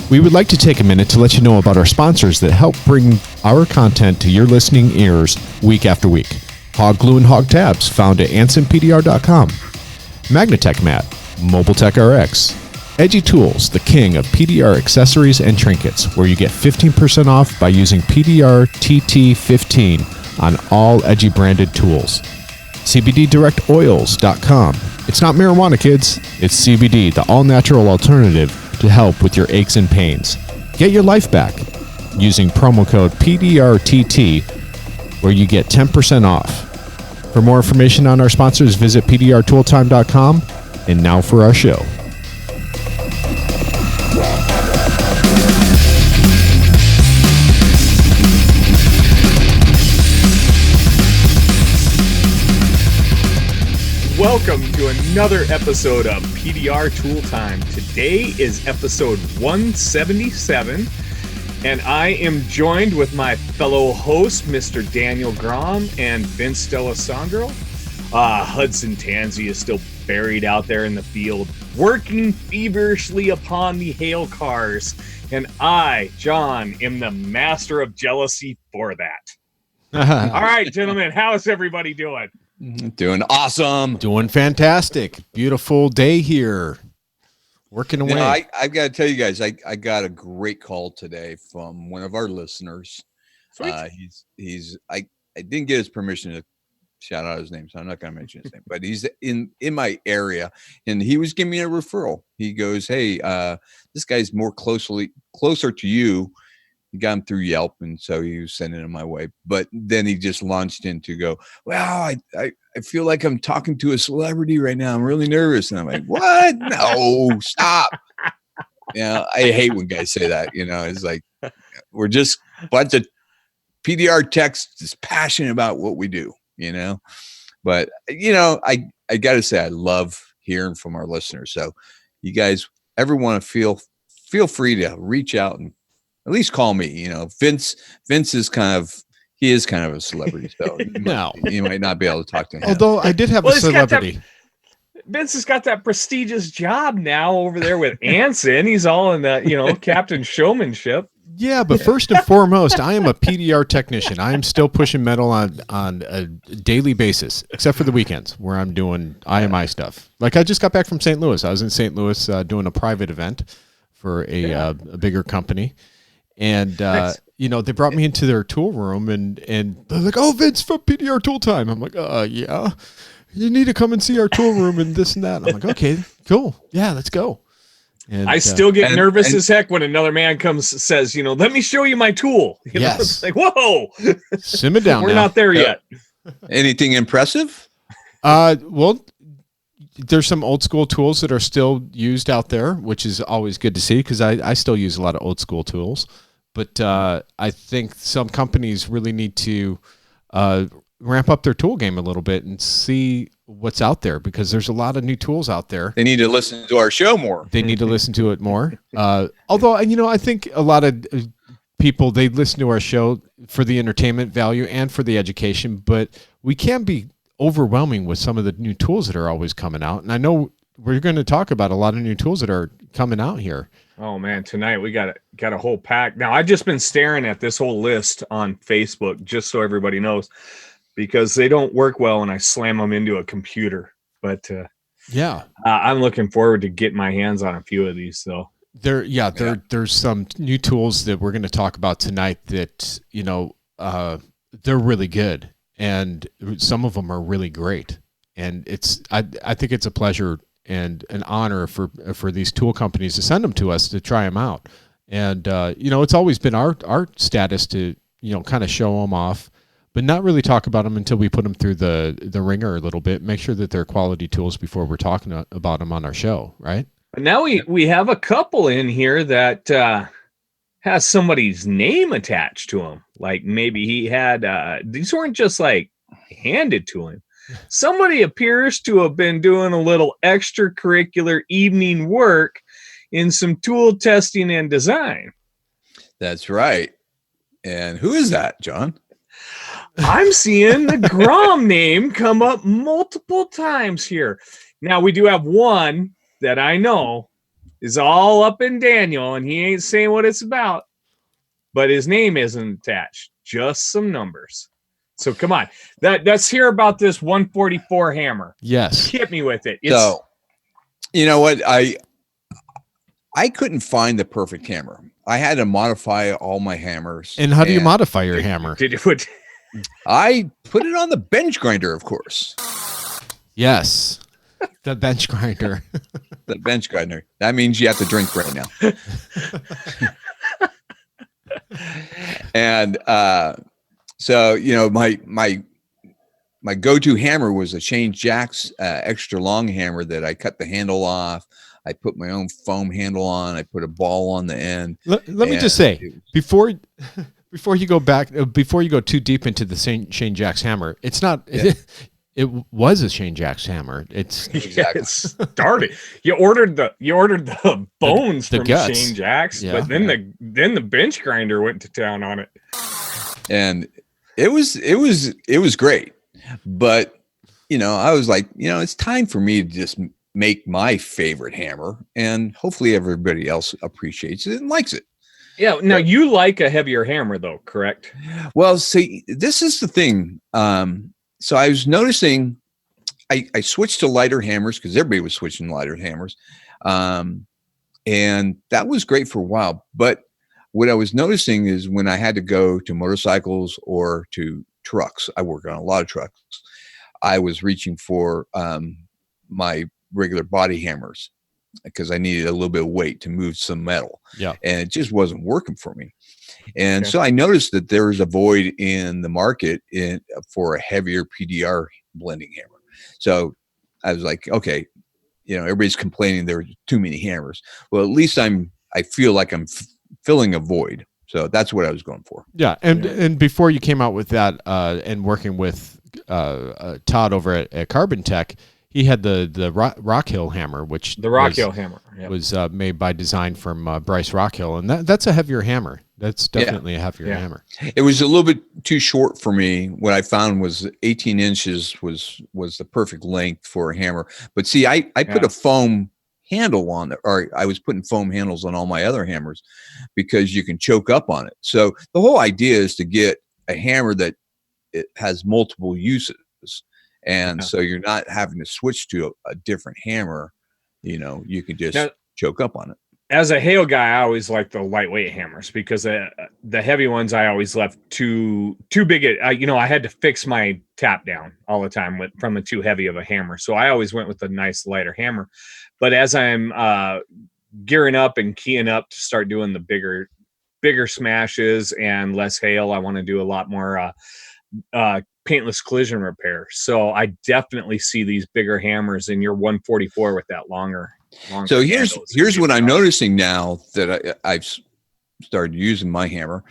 We would like to take a minute to let you know about our sponsors that help bring our content to your listening ears week after week. Hog Glue and Hog Tabs, found at ansonpdr.com. Magnatech Mat, Mobile Tech RX. Edgy Tools, the king of PDR accessories and trinkets, where you get 15% off by using PDR TT15 on all Edgy branded tools. CBDDirectOils.com. It's not marijuana, kids. It's CBD, the all-natural alternative to help with your aches and pains. Get your life back using promo code PDRTT, where you get 10% off. For more information on our sponsors, visit pdrtooltime.com. And now for our show. Welcome to another episode of PDR Tool Time. Today is episode 177, and I am joined with my fellow host, Mr. Daniel Gromm and Vince D'Alessandro. Hudson Tansey is still buried out there in the field, working feverishly upon the hail cars, and I, John, am the master of jealousy for that. All right, gentlemen, how is everybody doing? Doing awesome. Doing fantastic. Beautiful day here. Working away. You know, I've got to tell you guys, I got a great call today from one of our listeners. I didn't get his permission to shout out his name, so I'm not going to mention his name, but he's in my area, and he was giving me a referral. He goes, hey, this guy's closer to you. He got him through Yelp, and so he was sending him my way. But then he just launched into go, well, I feel like I'm talking to a celebrity right now. I'm really nervous. And I'm like, what? No, stop. I hate when guys say that. It's like we're just a bunch of PDR techs just passionate about what we do, But, I got to say, I love hearing from our listeners. So you guys ever want to feel free to reach out and at least call me. Vince is kind of a celebrity, so you might not be able to talk to him. Although I did have a celebrity. Vince has got that prestigious job now over there with Anson. He's all in the, Captain Showmanship. Yeah, but first and foremost, I am a PDR technician. I am still pushing metal on a daily basis, except for the weekends where I'm doing IMI stuff. Like I just got back from St. Louis. I was in St. Louis doing a private event for a bigger company. And, nice. They brought me into their tool room and they're like, oh, Vince from PDR Tool Time. I'm like, yeah, you need to come and see our tool room and this and that. I'm like, okay, cool. Yeah, let's go. And I still get nervous as heck when another man says, let me show you my tool. Yes. It's like, whoa, simmer down. We're not there yet. Anything impressive? Well, there's some old school tools that are still used out there, which is always good to see because I still use a lot of old school tools. But I think some companies really need to ramp up their tool game a little bit and see what's out there because there's a lot of new tools out there. They need to listen to our show more. They need to listen to it more. Although, I think a lot of people, they listen to our show for the entertainment value and for the education, but we can be overwhelming with some of the new tools that are always coming out. And I know we're going to talk about a lot of new tools that are coming out here. Oh man, tonight we got a whole pack. Now I've just been staring at this whole list on Facebook, just so everybody knows, because they don't work well when I slam them into a computer. But I'm looking forward to getting my hands on a few of these. So there's some new tools that we're going to talk about tonight that they're really good. And some of them are really great. And I think it's a pleasure and an honor for these tool companies to send them to us to try them out. And, it's always been our status to, kind of show them off, but not really talk about them until we put them through the ringer a little bit, make sure that they're quality tools before we're talking about them on our show, right? Now we have a couple in here that has somebody's name attached to him. Like maybe he had, these weren't just like handed to him. Somebody appears to have been doing a little extracurricular evening work in some tool testing and design. That's right. And who is that, John? I'm seeing the Gromm name come up multiple times here. Now we do have one that I know is all up in Daniel, and he ain't saying what it's about, but his name isn't attached, just some numbers. So come on, let's hear about this 144 hammer. Yes, hit me with it. So, you know what, I couldn't find the perfect hammer. I had to modify all my hammers. And how do you modify your hammer? Did you put? I put it on the bench grinder, of course. Yes, the bench grinder. The bench grinder. That means you have to drink right now. And so, you know, my go-to hammer was a Shane Jack's extra long hammer that I cut the handle off. I put my own foam handle on. I put a ball on the end. Let me just say, before you go back, before you go too deep into the Shane Jack's hammer, it's not. Yeah. It was a Shane Jack's hammer. It's exactly. It started. You ordered the bones from guts. Shane Jack's, yeah, but then the bench grinder went to town on it. And it was great. But you know, I was like, you know, it's time for me to just make my favorite hammer, and hopefully everybody else appreciates it and likes it. Yeah. Now you like a heavier hammer though, correct? Well, see, this is the thing. So I was noticing I switched to lighter hammers because everybody was switching to lighter hammers. And that was great for a while. But what I was noticing is when I had to go to motorcycles or to trucks, I work on a lot of trucks, I was reaching for my regular body hammers because I needed a little bit of weight to move some metal. Yeah. And it just wasn't working for me. And so I noticed that there was a void in the market for a heavier PDR blending hammer. So I was like, okay, you know, everybody's complaining there are too many hammers. Well, at least I feel like I'm filling a void. So that's what I was going for. Yeah. And before you came out with that and working with Todd over at Carbon Tech, he had the Rockhill hammer, which was made by design from Bryce Rockhill, and that's a heavier hammer. That's definitely a heavier hammer. It was a little bit too short for me. What I found was 18 inches was the perfect length for a hammer. But see, I put a foam handle on it, or I was putting foam handles on all my other hammers because you can choke up on it. So the whole idea is to get a hammer that it has multiple uses. And so you're not having to switch to a different hammer. You know, you can just choke up on it. As a Hale guy, I always like the lightweight hammers because the heavy ones I always left too big. You know, I had to fix my tap down all the time from a too heavy of a hammer. So I always went with a nice lighter hammer. But as I'm gearing up and keying up to start doing the bigger smashes and less hail, I want to do a lot more paintless collision repair. So I definitely see these bigger hammers in your 144 with that longer. So here's what I'm noticing now that I've started using my hammer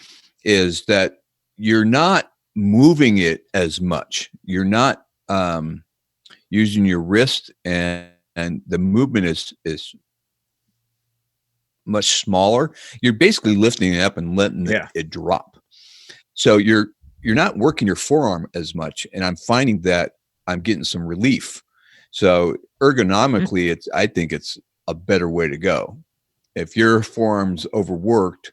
is that you're not moving it as much. You're not using your wrist, and the movement is much smaller. You're basically lifting it up and letting it drop. So you're not working your forearm as much, and I'm finding that I'm getting some relief. So ergonomically, I think it's a better way to go. If your forearm's overworked,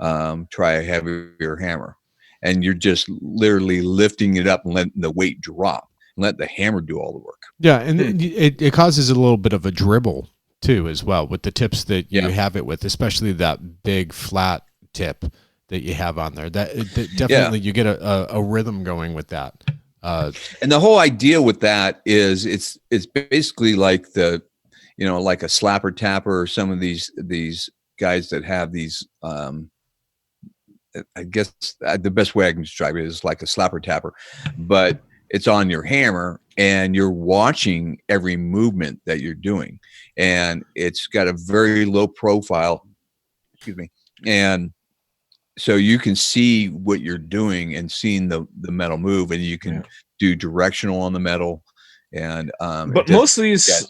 try a heavier hammer, and you're just literally lifting it up and letting the weight drop, and let the hammer do all the work. Yeah, and it causes a little bit of a dribble too, as well, with the tips that you have it with, especially that big flat tip that you have on there. That definitely you get a rhythm going with that. And the whole idea with that is it's basically like like a slapper tapper, or some of these guys that have these. I guess the best way I can describe it is like a slapper tapper, but it's on your hammer and you're watching every movement that you're doing, and it's got a very low profile. Excuse me, and so you can see what you're doing and seeing the metal move, and you can do directional on the metal. And but most of these,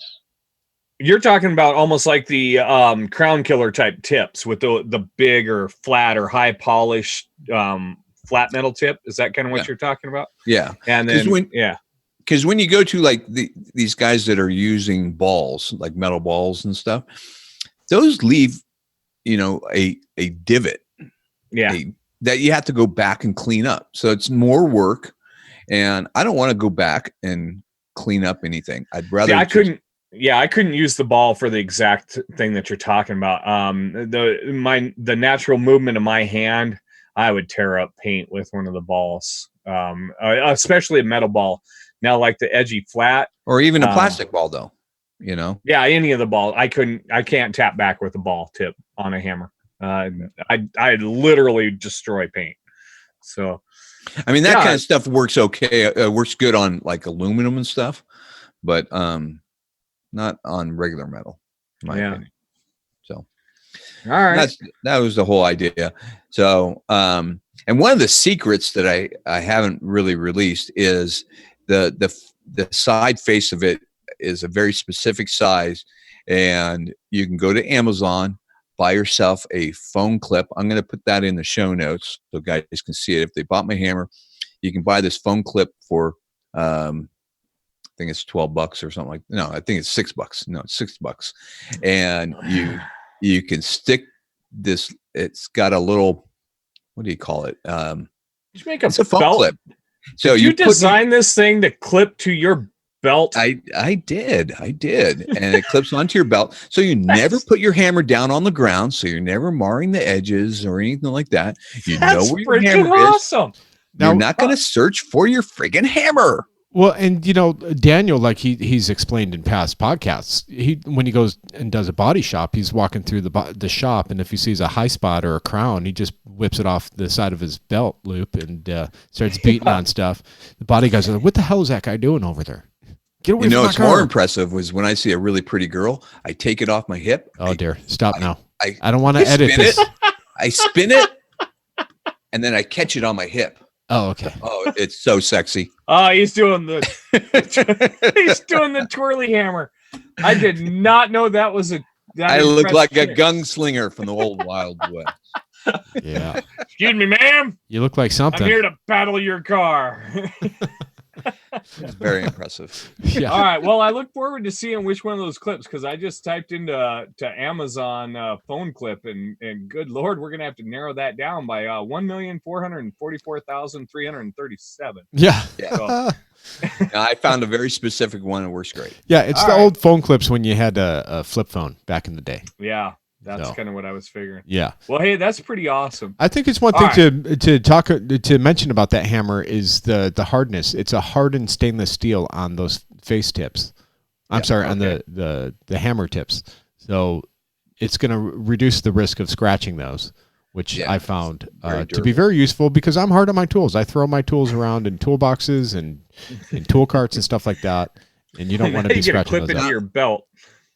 you're talking about almost like the crown killer type tips with the big or flat or high polished flat metal tip. Is that kind of what you're talking about? Yeah. And then because when you go to like these guys that are using balls, like metal balls and stuff, those leave, a divot. Yeah. That you have to go back and clean up. So it's more work, and I don't want to go back and clean up anything. I'd rather. See, I couldn't use the ball for the exact thing that you're talking about. The natural movement of my hand, I would tear up paint with one of the balls, especially a metal ball. Now, like the edgy flat, or even a plastic ball, though. Yeah, any of the ball. I can't tap back with a ball tip on a hammer. I'd literally destroy paint. So, I mean, that kind of stuff works okay. Works good on like aluminum and stuff, but not on regular metal, in my opinion. So, all right, that was the whole idea. So, and one of the secrets that I haven't really released is the side face of it is a very specific size, and you can go to Amazon, buy yourself a phone clip. I'm going to put that in the show notes so guys can see it. If they bought my hammer, you can buy this phone clip for, I think it's $12 or something no, I think it's $6. No, it's $6. And you can stick this, it's got a little, what do you call it? Just make a phone belt clip. So you design this thing to clip to your belt? I did. And it clips onto your belt. So you never put your hammer down on the ground. So you're never marring the edges or anything like that. You know where your hammer awesome. is. You're not going to search for your friggin' hammer. Well, and Daniel, like he's explained in past podcasts, when he goes and does a body shop, he's walking through the shop, and if he sees a high spot or a crown, he just whips it off the side of his belt loop and starts beating on stuff. The body guys are like, "What the hell is that guy doing over there? Get away from my what's car." more impressive was when I see a really pretty girl, I take it off my hip. Oh dear, stop now! I don't want to edit this. I spin it, and then I catch it on my hip. Oh, okay. Oh, it's so sexy. Oh, he's doing the twirly hammer. I did not know that was I look like a gunslinger from the old Wild West. Yeah. Excuse me, ma'am. You look like something. I'm here to paddle your car. It's very impressive. Yeah. All right. Well, I look forward to seeing which one of those clips, because I just typed into Amazon phone clip, and good Lord, we're gonna have to narrow that down by 1,444,337. Yeah. So, I found a very specific one. It works great. Yeah, it's the old phone clips when you had a flip phone back in the day. Yeah. That's kind of what I was figuring. Yeah. Well, hey, that's pretty awesome. I think it's one thing to mention about that hammer is the hardness. It's a hardened stainless steel on those face tips. On the hammer tips. So it's going to reduce the risk of scratching those, which I found to be very useful because I'm hard on my tools. I throw my tools around in toolboxes and in tool carts and stuff like that, and you don't want to be scratching those into your belt.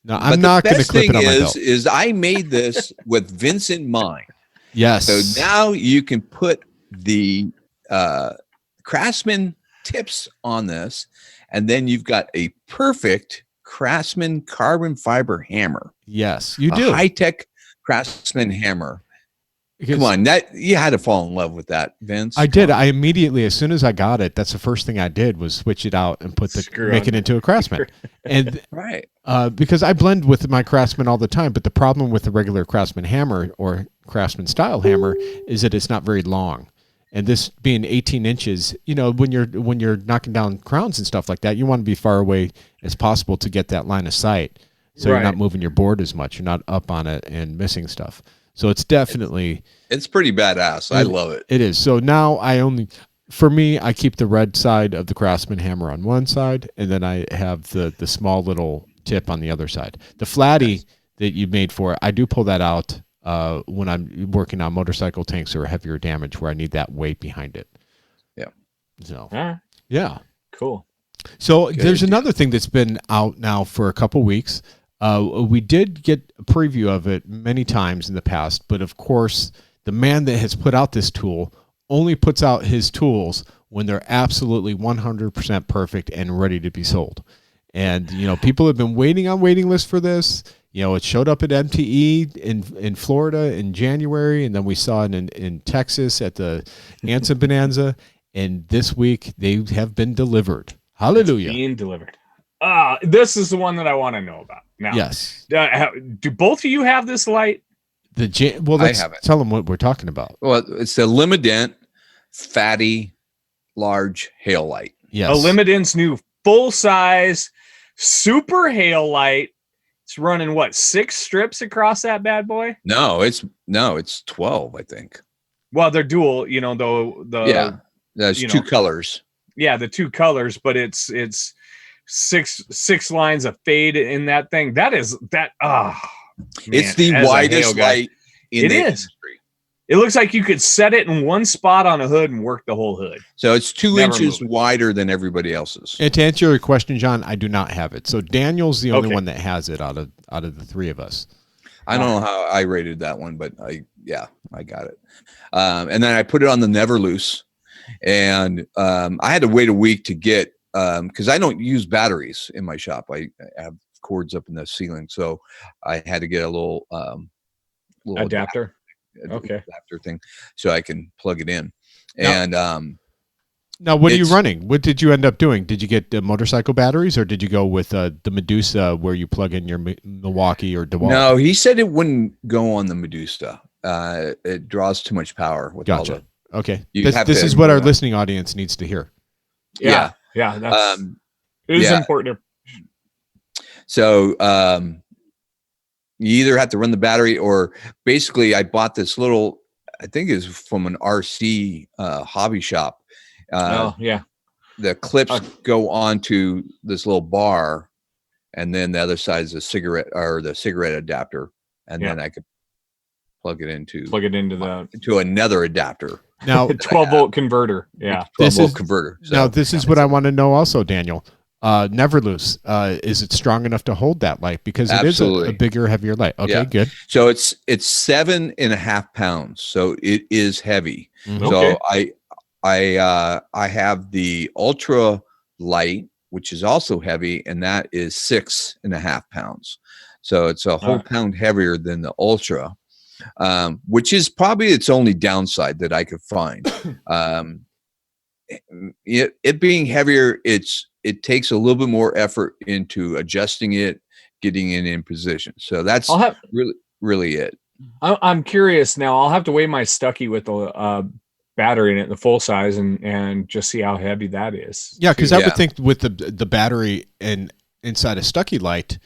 No, I'm not going to clip it on my belt. Is I made this with Vince in mind. Yes. So now you can put the Craftsman tips on this, and then you've got a perfect Craftsman carbon fiber hammer. Yes, you do. A high-tech Craftsman hammer. Come on, you had to fall in love with that, Vince. I did. I immediately, as soon as I got it, that's the first thing I did was switch it out and make it into a Craftsman. And right, because I blend with my Craftsman all the time, but the problem with the regular Craftsman hammer or Craftsman style hammer is that it's not very long. And this being 18 inches, when you're knocking down crowns and stuff like that, you want to be far away as possible to get that line of sight, so you're not moving your board as much. You're not up on it and missing stuff. So it's definitely... It's pretty badass. I love it. It is. So now I keep the red side of the Craftsman hammer on one side, and then I have the small little tip on the other side. The Phatty that you made for it, I do pull that out when I'm working on motorcycle tanks or heavier damage where I need that weight behind it. Yeah. So, yeah. Cool. So there's another thing that's been out now for a couple weeks. We did get a preview of it many times in the past, but of course, the man that has put out this tool only puts out his tools when they're absolutely 100% perfect and ready to be sold. And, people have been waiting on waiting lists for this. It showed up at MTE in Florida in January, and then we saw it in Texas at the Anson Bonanza. And this week, they have been delivered. Hallelujah. It's being delivered. This is the one that I want to know about. now. Yes. Do both of you have this light? Well, let's tell them what we're talking about. Well, it's the Elim-A-Dent Phatty large hail light. Yes. Elim-A-Dent's new full size super hail light. It's running what, 6 strips across that bad boy? No, it's 12, I think. Well, they're dual, there's 2 colors. Yeah, the 2 colors, but it's 6 lines of fade in that thing. It's the widest light in the industry. It looks like you could set it in one spot on a hood and work the whole hood. So it's 2 inches wider than everybody else's. And to answer your question, John, I do not have it. So Daniel's the only one that has it out of the 3 of us. I don't know how I rated that one, but I got it. And then I put it on the Never Loose, and I had to wait a week to get because I don't use batteries in my shop. I have cords up in the ceiling, so I had to get a little adapter. Adapter thing, so I can plug it in. And now, what are you running? What did you end up doing? Did you get motorcycle batteries, or did you go with the Medusa, where you plug in your Milwaukee or DeWalt? No, he said it wouldn't go on the Medusa. It draws too much power. With gotcha. All the, okay, this is what our listening audience needs to hear. Yeah. That's it is important. So you either have to run the battery, or basically I bought this little, I think it's from an RC hobby shop. The clips go onto this little bar, and then the other side is the cigarette adapter, and then I could plug it into another adapter. Now 12-volt converter. Yeah. 12-volt converter. So, now this is what I want to know also, Daniel. Never Loose. Is it strong enough to hold that light? Because it is a bigger, heavier light. Okay, good. So it's 7.5 pounds. So it is heavy. Mm-hmm. So I have the Ultra light, which is also heavy, and that is 6.5 pounds. So it's a whole pound heavier than the Ultra, which is probably its only downside that I could find. It being heavier, it takes a little bit more effort into adjusting it, getting it in position. So that's really it. I'm curious now. I'll have to weigh my Stucky with the battery in it, the full size, and just see how heavy that is. Yeah, because I would think with the battery and inside a Stucky light,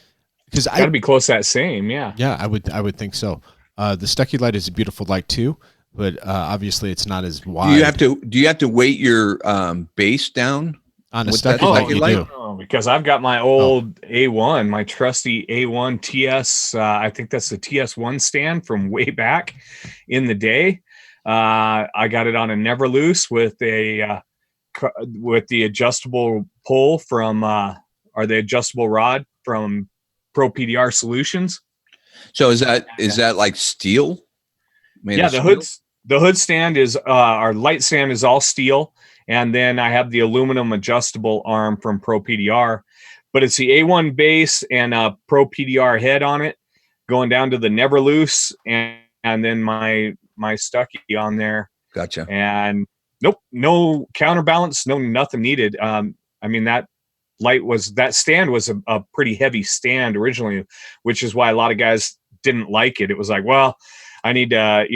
because got to be close to that same. Yeah, I would think so. The Stucky light is a beautiful light too, but obviously it's not as wide. Do you have to weight your base down? On a Stucky light, you do. Oh, because I've got my old A1, my trusty A1 TS. I think that's the TS1 stand from way back in the day. I got it on a Never Loose with the adjustable pull from or the adjustable rod from Pro PDR Solutions. So is that like steel? The hood stand is our light stand is all steel. And then I have the aluminum adjustable arm from Pro PDR, but it's the A1 base and a Pro PDR head on it, going down to the Never Loose, and then my Stucky on there. Gotcha. And no counterbalance, no nothing needed. I mean that stand was a pretty heavy stand originally, which is why a lot of guys didn't like it. It was like, well, I need to,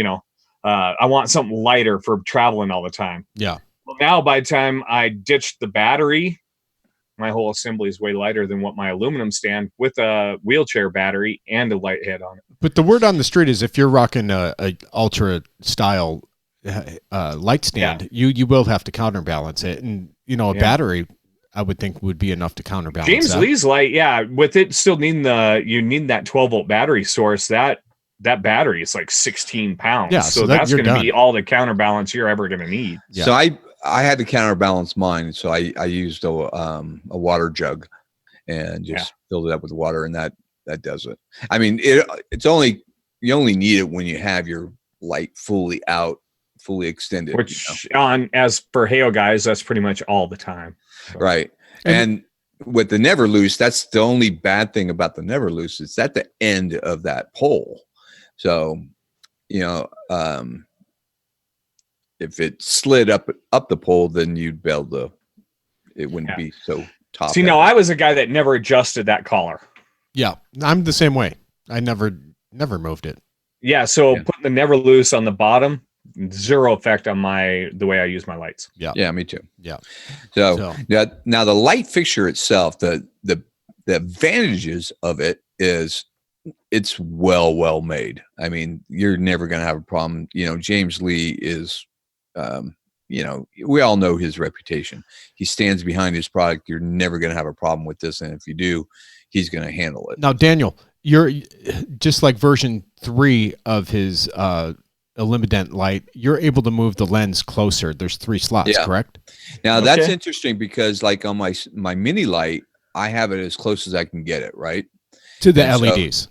I want something lighter for traveling all the time. Yeah. Well, now by the time I ditched the battery, my whole assembly is way lighter than what my aluminum stand with a wheelchair battery and a light head on it. But the word on the street is if you're rocking a Ultra style light stand, you will have to counterbalance it, and a battery I would think would be enough to counterbalance. James Lee's light, with it still needing you need that 12-volt battery source. That battery is like 16 pounds. Yeah, so that's going to be all the counterbalance you're ever going to need. Yeah. So I had to counterbalance mine, so I used a water jug and just filled it up with water, and that does it. I mean, it's only you only need it when you have your light fully out, fully extended. Which as for Hail guys, that's pretty much all the time. So. Right, and with the Never Loose, that's the only bad thing about the Never Loose. It's at the end of that pole. So, if it slid up the pole, then you'd be able to. It wouldn't be so top. See, no, I was a guy that never adjusted that collar. Yeah, I'm the same way. I never moved it. Yeah, so putting the never loose on the bottom, zero effect on the way I use my lights. Yeah, me too. Yeah. So now the light fixture itself, the advantages of it is it's well made. I mean, you're never going to have a problem. You know, James Lee is, you know, we all know his reputation. He stands behind his product. You're never going to have a problem with this, and if you do, he's going to handle it. Now, Daniel, you're just like version 3 of his Elim-A-Dent light. You're able to move the lens closer. There's 3 slots, correct? Now that's interesting because, like on my mini light, I have it as close as I can get it, right? To the LEDs.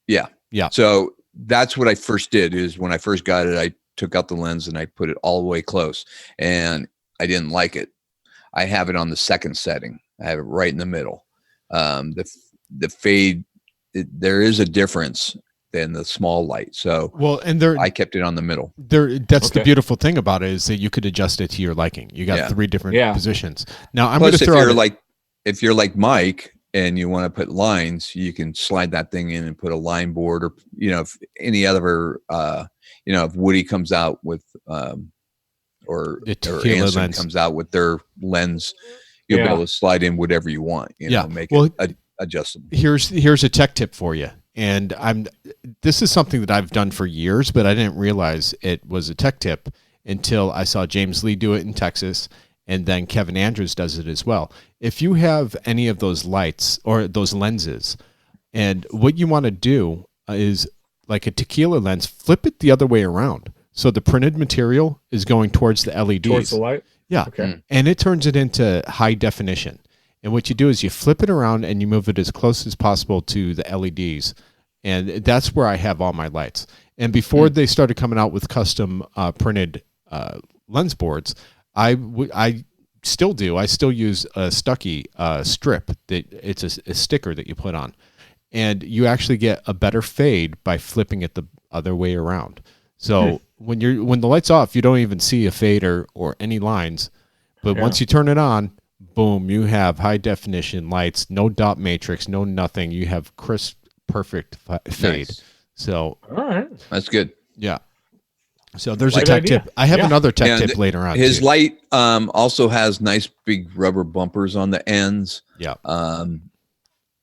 Yeah. So that's what I first did. Is when I first got it, I took out the lens and I put it all the way close, and I didn't like it. I have it on the second setting. I have it right in the middle. The fade, there is a difference than the small light. So I kept it on the middle. That's the beautiful thing about it, is that you could adjust it to your liking. You got 3 different positions. Now I'm going to throw if you're like Mike and you want to put lines, you can slide that thing in and put a line board, or, you know, if any other, you know, if Woody comes out with, or Anson lens comes out with their lens, you'll be able to slide in whatever you want, you know, make it adjustable. Here's a tech tip for you. And this is something that I've done for years, but I didn't realize it was a tech tip until I saw James Lee do it in Texas. And then Kevin Andrews does it as well. If you have any of those lights or those lenses, and what you want to do is, like a tequila lens, flip it the other way around. So the printed material is going towards the LEDs. Towards the light? Yeah. Okay. And it turns it into high definition. And what you do is you flip it around and you move it as close as possible to the LEDs. And that's where I have all my lights. And before they started coming out with custom printed lens boards, I still do. I still use a Stucky strip. It's a sticker that you put on. And you actually get a better fade by flipping it the other way around. So when the light's off, you don't even see a fade or any lines. But once you turn it on, boom, you have high definition lights, no dot matrix, no nothing. You have crisp, perfect fade. Nice. So all right, that's good. Yeah. So there's a tech tip. I have another tech tip later on. His light also has nice big rubber bumpers on the ends. Yeah.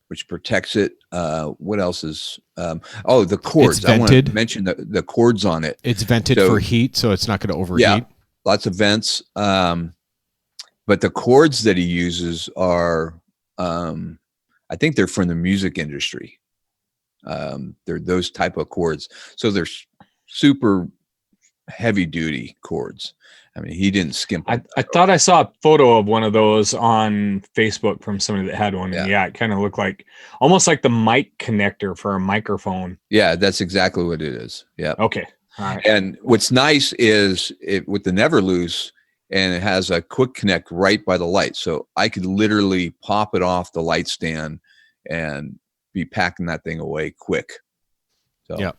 Which protects it. What else is? The cords. I want to mention the cords on it. It's vented for heat, so it's not going to overheat. Yeah, lots of vents. But the cords that he uses are, I think they're from the music industry. They're those type of cords. So they're super heavy duty cords. I mean, he didn't skimp. I thought I saw a photo of one of those on Facebook from somebody that had one. And it kind of looked like almost like the mic connector for a microphone. Yeah, that's exactly what it is. Yeah. Okay. All right. And what's nice is with the Never Loose, and it has a quick connect right by the light. So I could literally pop it off the light stand and be packing that thing away quick. So yeah.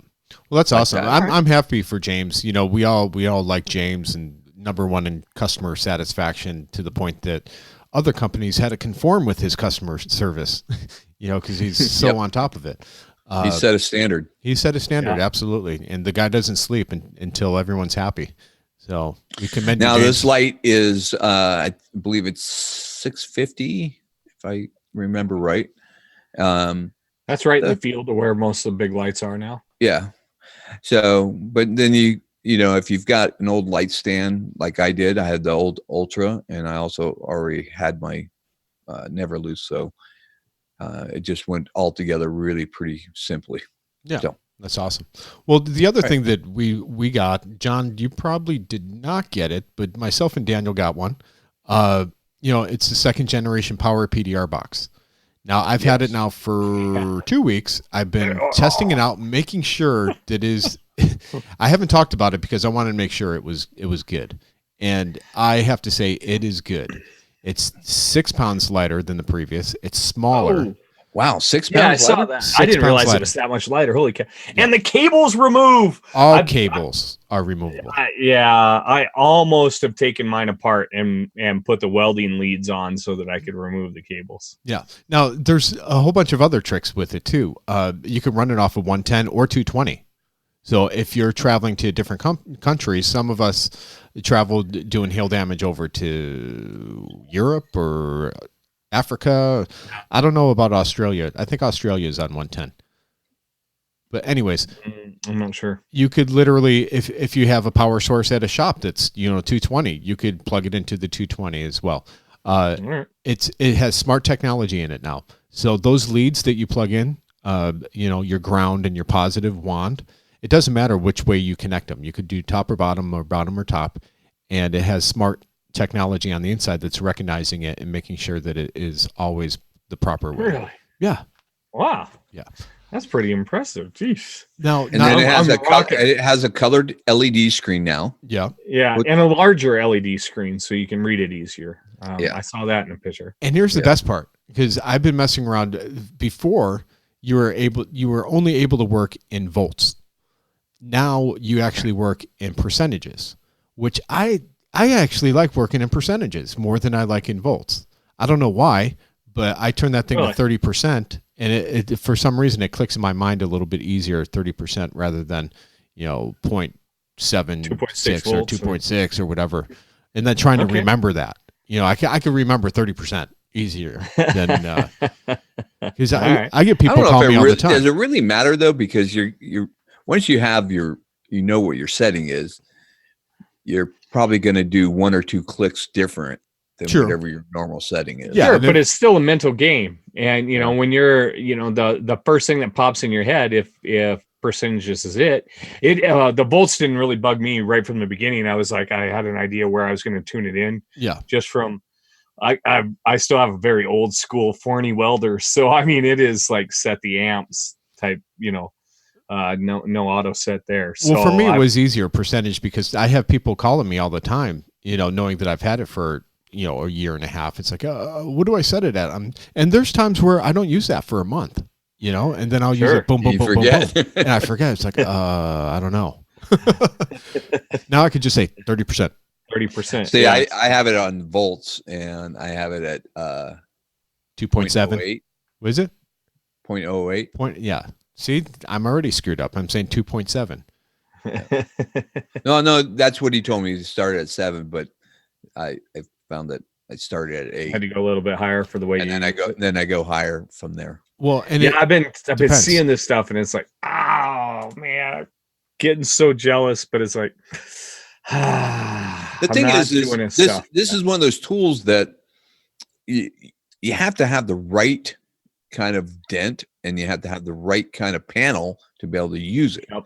Well, that's awesome. I'm happy for James. You know, we all like James, and #1 in customer satisfaction, to the point that other companies had to conform with his customer service, you know, because he's so on top of it. He set a standard. He set a standard, absolutely. And the guy doesn't sleep until everyone's happy. So we commend now. James. This light is, I believe it's $650, if I remember right. That's right in the field of where most of the big lights are now. Yeah. So, but then you know, if you've got an old light stand like I did, I had the old Ultra, and I also already had my Never Loose. So it just went all together really pretty simply. Yeah. So. That's awesome. Well, the other thing that we got, John, you probably did not get it, but myself and Daniel got one. You know, it's the 2nd generation Power PDR box. Now, I've had it now for 2 weeks. I've been testing it out, making sure that is. I haven't talked about it because I wanted to make sure it was good, and I have to say it is good. It's 6 pounds lighter than the previous. It's smaller. Wow, 6 Yeah, I pounds saw lighter? that. 6 I didn't pounds realize lighter. it was that much lighter. Holy cow! And the cables remove. All cables are removable. I almost have taken mine apart and put the welding leads on so that I could remove the cables. Yeah. Now there's a whole bunch of other tricks with it too. You can run it off of 110 or 220. So if you're traveling to different countries, some of us traveled doing hail damage over to Europe or Africa. I don't know about Australia. I think Australia is on 110. But anyways, I'm not sure. You could literally, if you have a power source at a shop that's 220, you could plug it into the 220 as well. Right. It has smart technology in it now. So those leads that you plug in, your ground and your positive wand, it doesn't matter which way you connect them. You could do top or bottom or top, and it has smart technology on the inside that's recognizing it and making sure that it is always the proper way. Really? Yeah. Wow. Yeah. That's pretty impressive. Jeez. Now, And then it has a colored LED screen now. Yeah. Yeah, and a larger LED screen so you can read it easier. Yeah. I saw that in a picture. And here's the best part, because I've been messing around before. You were only able to work in volts. Now you actually work in percentages, which I actually like working in percentages more than I like in volts. I don't know why, but I turn that thing to 30%, and it for some reason it clicks in my mind a little bit easier, 30% rather than 0.76 or 2.6 or whatever, and then trying to remember that. I can remember 30% easier than because I get people calling me all the time. Does it really matter though? Because you're once you have what your setting is, you're probably going to do one or two clicks different than whatever your normal setting is. Yeah, sure, but it's still a mental game. And when you're the first thing that pops in your head, if percentages is the volts didn't really bug me right from the beginning. I was like, I had an idea where I was going to tune it in. Yeah. Just from I still have a very old school Forney welder. So I mean it is like set the amps type, no auto set there. So well, for me it was easier percentage because I have people calling me all the time, knowing that I've had it for a year and a half. It's like, what do I set it at? And there's times where I don't use that for a month, and then I'll use it boom, boom, boom, boom, boom, and I forget. It's like, I don't know. Now I could just say 30%. 30%. See, I have it on volts, and I have it at 2.7. What is it? 0.08. Yeah. See, I'm already screwed up. I'm saying 2.7. No, that's what he told me. He started at 7, but I found that I started at 8. Had to go a little bit higher for the way. And then I go higher from there. Well, and I've been seeing this stuff, and it's like, oh man, getting so jealous. But it's like, the thing is this is one of those tools that you have to have the right kind of dent, and you have to have the right kind of panel to be able to use it. Yep.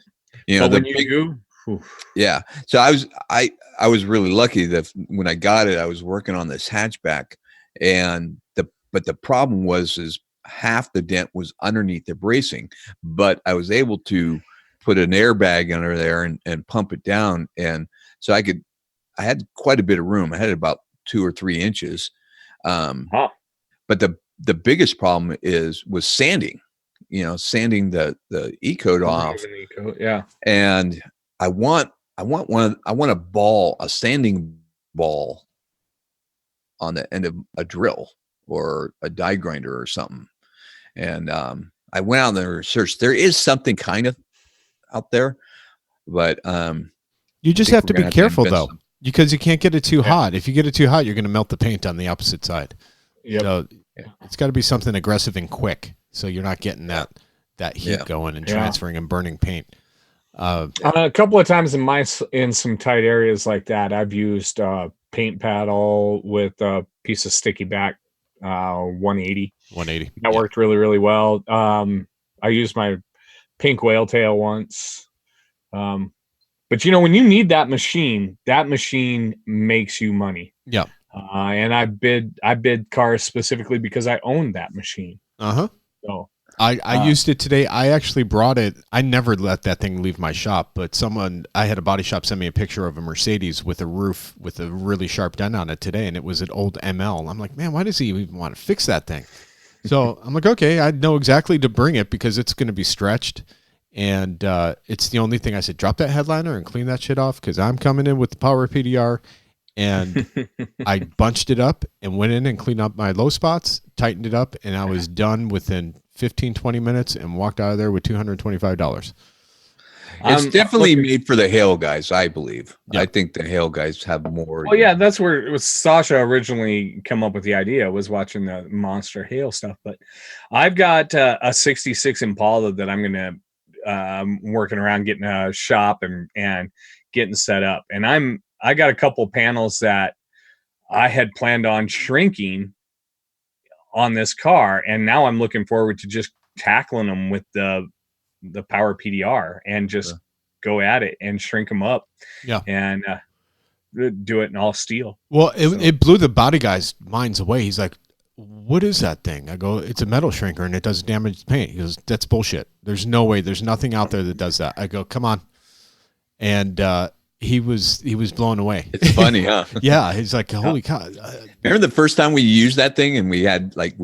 Yeah. So I was really lucky that when I got it, I was working on this hatchback, and the problem was half the dent was underneath the bracing, but I was able to put an airbag under there and pump it down, and so I had quite a bit of room. I had about 2 or 3 inches. But the biggest problem was sanding. Sanding the E-coat off. Yeah. And I want a sanding ball on the end of a drill or a die grinder or something. And I went out there and searched. There is something kind of out there, but you just have to be careful though, because you can't get it too hot. If you get it too hot, you're going to melt the paint on the opposite side. Yep. So it's got to be something aggressive and quick, so you're not getting that heat going and transferring and burning paint. A couple of times in some tight areas like that, I've used paint paddle with a piece of sticky back 180. That worked really, really well. I used my pink whale tail once. But when you need that machine makes you money. Yeah. And I bid cars specifically because I owned that machine. So I used it today. I actually brought it. I never let that thing leave my shop, but I had a body shop send me a picture of a Mercedes with a roof with a really sharp dent on it today, and it was an old ML. I'm like, man, why does he even want to fix that thing? So I'm like, okay, I know exactly to bring it because it's going to be stretched. And it's the only thing I said, drop that headliner and clean that shit off because I'm coming in with the Power PDR. And I bunched it up and went in and cleaned up my low spots, tightened it up, and I was done within 15, 20 minutes and walked out of there with $225. It's definitely made for the hail guys, I believe. Yeah. I think the hail guys have more. Well, yeah, that's where it was. Sasha originally come up with the idea, was watching the monster hail stuff. But I've got a 66 Impala that I'm going to working around getting a shop and getting set up. And I got a couple panels that I had planned on shrinking on this car, and now I'm looking forward to just tackling them with the Power PDR and just go at it and shrink them up. Yeah. And do it in all steel. Well, it blew the body guy's minds away. He's like, what is that thing? I go, it's a metal shrinker and it does damage to paint. He goes, that's bullshit. There's no way. There's nothing out there that does that. I go, come on. And he was blown away. It's funny, huh? Yeah. He's like, holy cow. Remember the first time we used that thing and we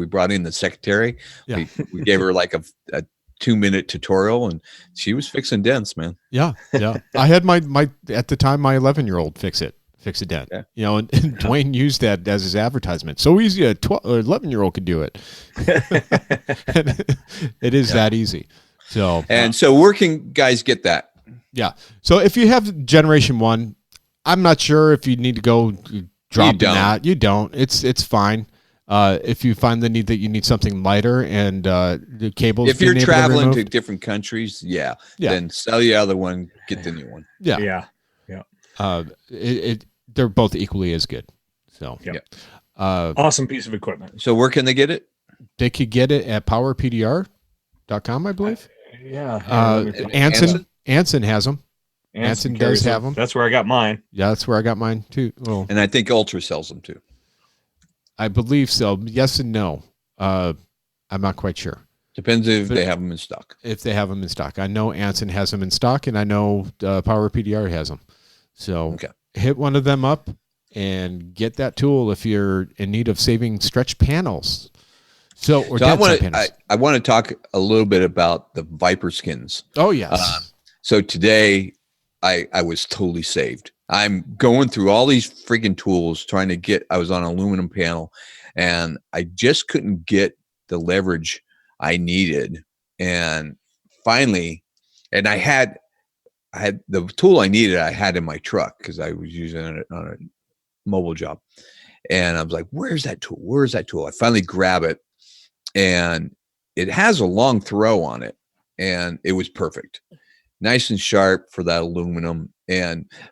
brought in the secretary? Yeah. We gave her like a 2-minute tutorial and she was fixing dents, man. Yeah. Yeah. I had my at the time, my 11-year-old fix a dent. Yeah. You know, and Dwayne used that as his advertisement. So easy, a 11-year-old could do it. It is that easy. So so where can guys get that? Yeah. So if you have Generation 1, I'm not sure if you need to go drop in that. You don't. It's fine. If you find the need that you need something lighter and the cables. If you're traveling to different countries, then sell the other one, get the new one. Yeah. They're both equally as good. So awesome piece of equipment. So where can they get it? They could get it at powerpdr.com, I believe. Anson has them. Anson does have them. That's where I got mine. Yeah, that's where I got mine too. Well, and I think Ultra sells them too. I believe so. Yes and no. I'm not quite sure. Depends if they have them in stock. If they have them in stock. I know Anson has them in stock, and I know Power PDR has them. So hit one of them up and get that tool if you're in need of saving stretch panels. So I want to talk a little bit about the Viper skins. Oh, yes. So today I was totally saved. I'm going through all these freaking tools trying to get, I was on an aluminum panel and I just couldn't get the leverage I needed. And finally, and I had the tool I needed, I had in my truck because I was using it on a mobile job. And I was like, where's that tool? Where's that tool? I finally grab it and it has a long throw on it and it was perfect. Nice and sharp for that aluminum.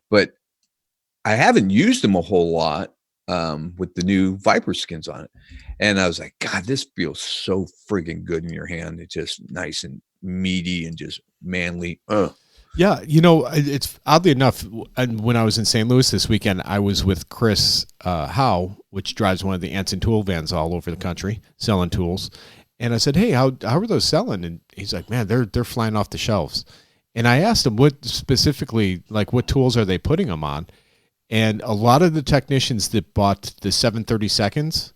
But I haven't used them a whole lot with the new Viper skins on it. And I was like, God, this feels so friggin' good in your hand. It's just nice and meaty and just manly. Yeah, you know, it's oddly enough, and when I was in St. Louis this weekend, I was with Chris Howe, which drives one of the Anson tool vans all over the country, selling tools. And I said, hey, how are those selling? And he's like, man, they're flying off the shelves. And I asked him what specifically, like what tools are they putting them on? And a lot of the technicians that bought the 732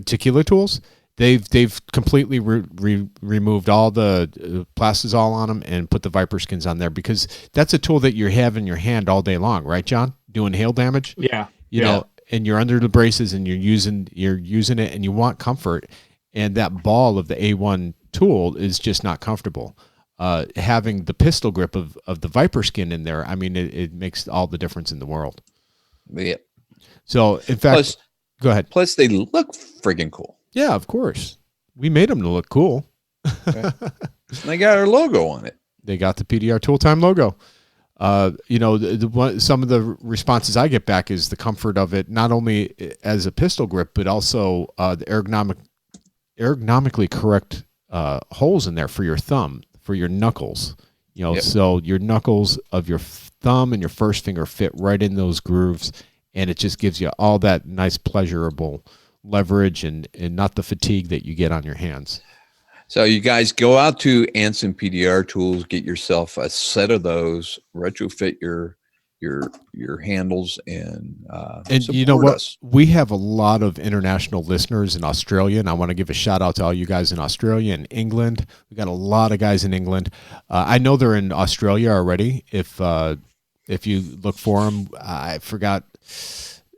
tequila tools, they've completely removed all the plastisol on them and put the Viper skins on there because that's a tool that you have in your hand all day long, right, John? Doing hail damage. Yeah. You know, and you're under the braces and you're using it and you want comfort. And that ball of the A1 tool is just not comfortable. Having the pistol grip of the Viper skin in there, I mean, it makes all the difference in the world. Yeah. So, in fact, go ahead. Plus, they look friggin' cool. Yeah, of course. We made them to look cool. Okay. They got our logo on it. They got the PDR Tool Time logo. You know, some of the responses I get back is the comfort of it, not only as a pistol grip, but also the ergonomically correct holes in there for your thumb, for your knuckles. You know, so your knuckles of your thumb and your first finger fit right in those grooves, and it just gives you all that nice, pleasurable leverage and not the fatigue that you get on your hands. So you guys go out to Anson PDR Tools, get yourself a set of those, retrofit your your handles and you know what? us. We have a lot of international listeners in Australia, and I want to give a shout out to all you guys in Australia and England. We got a lot of guys in England. I know they're in Australia already. If you look for them, I forgot